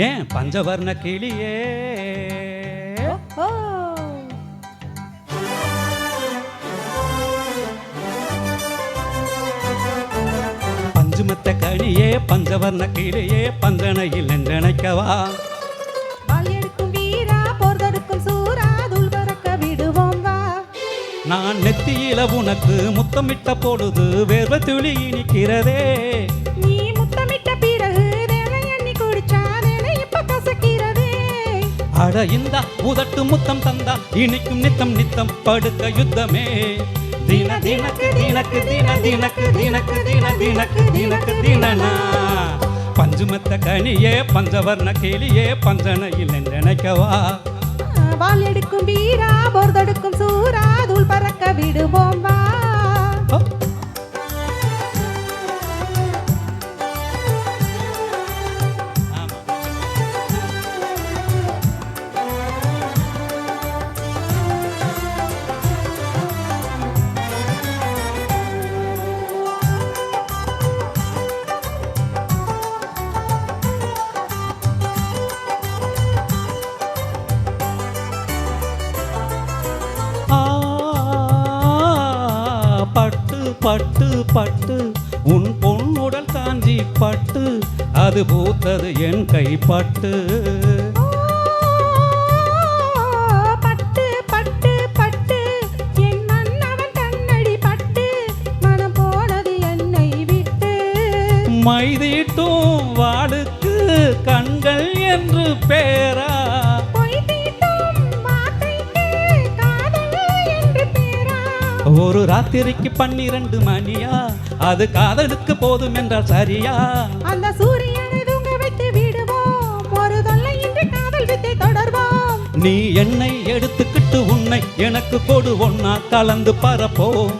ஏன் பஞ்சவர்ண கிளியே பஞ்சுமத்த கனியே பஞ்சவர்ண கிளியே பஞ்சனையில் நினைக்கவா நான் நெத்தியில உனக்கு முத்தமிட்ட பொழுது வேர்வை துளி இனிக்கிறதே நீ முத்தமிட்ட பிறகு எண்ணி குடிச்சா இப்ப கசக்கிறதே அட இந்த உதட்டு முத்தம் தந்தா இனிக்கும் நித்தம் நித்தம் படுக்க யுத்தமே தின தினக்கு தினக்கு தின தினக்கு தினக்கு தின தினக்கு தினக்கு தினனா பஞ்சுமத்த கனியே பஞ்சவர்ண கிளியே பஞ்சனையில் நினைக்கவா வால் எடுக்கும் வீரா போர்தெடுக்கும் சூரா தூள் பறக்க விடுவோம் வா பட்டு பட்டு பட்டு உன் பொன்னுடல் காஞ்சி பட்டு அது பூத்தது என் கைப்பட்டு பட்டு பட்டு பட்டு என் மன்னவன் கண்ணடி பட்டு மனம் போனது என்னை விட்டு மைதீட்டும் வாளுக்கு கண்கள் என்று பேரா ஒரு ராத்திரிக்கு 12 மணியா அது காதலுக்கு போதும் என்றால் சரியா அந்த சூரியனை தூங்க வைத்து விடுவோம் ஒரு தொல்லையின்றி காதல் வித்தை தொடர்வோம் நீ என்னை எடுத்துக்கிட்டு உன்னை எனக்கு கொடு ஒன்னா கலந்து பரப்போம்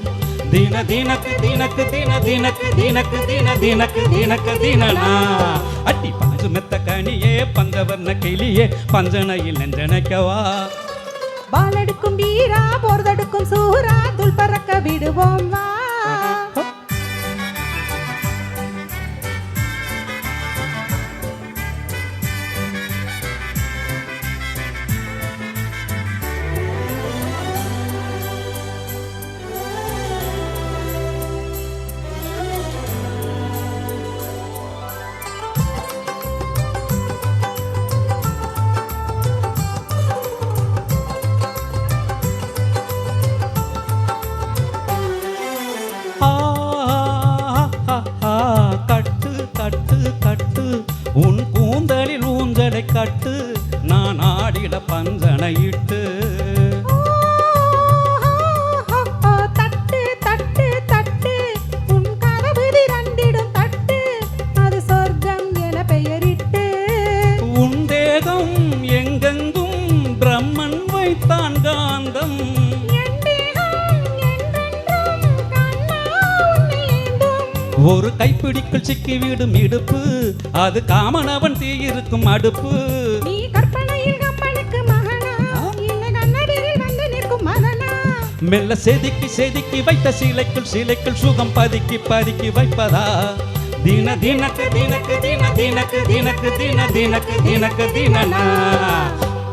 தின தினக்கு தினக்கு தின தினக்கு தினக்கு தின தினக்கு தினக்கு தினனா அட்டி பஞ்சுமெத்த கனியே பஞ்சவர்ண கிளியே பஞ்சனையில் நினைக்கவா வாளெடுக்கும் வீரா போர்தெடுக்கும் சூரா தூள் பறக்க விடுவோம் வா கட்டு கட்டு கட்டு உன் கூந்தலில் ஊஞ்சலை கட்டு நான் ஆடிட பஞ்சனை இட்டு தட்டு தட்டு தட்டு உன் கதவு திறந்திடும் தட்டு அது சொர்க்கம் என பெயரிட்டு உன் தேகம் எங்கெங்கும் பிரம்மன் வைத்தான் காந்தம் ஒரு கைப்பிடிக்குள் சிக்கி விடும் இடுப்பு அது காமனவன் தீயிருக்கும் அடுப்பு நீ கற்பனையில் கம்பனுக்கு மகனா இல்லை கண்ணடியில் வந்து நிற்கும் மதனா மெல்ல செதுக்கி செதுக்கி வைத்த சிலைக்குள் சுகம் பதுக்கி பதுக்கி வைப்பதா தின தினக்கு தினக்கு தின தினக்கு தினக்கு தின தினக்கு தினக்கு தினனா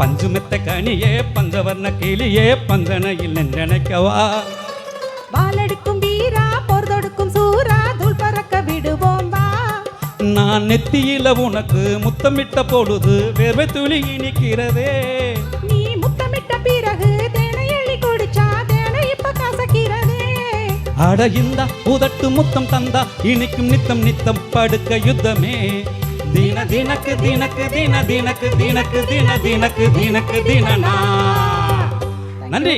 பஞ்சுமெத்த கனியே பஞ்சவர்ண கிளியே பஞ்சனையில் நினைக்கவா வாளெடுக்கும் வீரா போர்தொடுக்கும் சூரா தூள் பறக்க விடுவோம் வா நான் நெத்தியில உனக்கு முத்தமிட்ட பொழுது வேர்வை துளி இனிக்கிறதே நீ முத்தமிட்ட பிறகு தேனை எள்ளி குடிச்சா தேனை இப்ப கசக்கிறதே அட இந்த உதட்டு முத்தம் தந்தா இனிக்கும் நித்தம் நித்தம் படுக்க யுத்தமே தின தினக்கு தினக்கு தின தினக்கு தினக்கு தின தினக்கு தினக்கு தினனா நன்றி.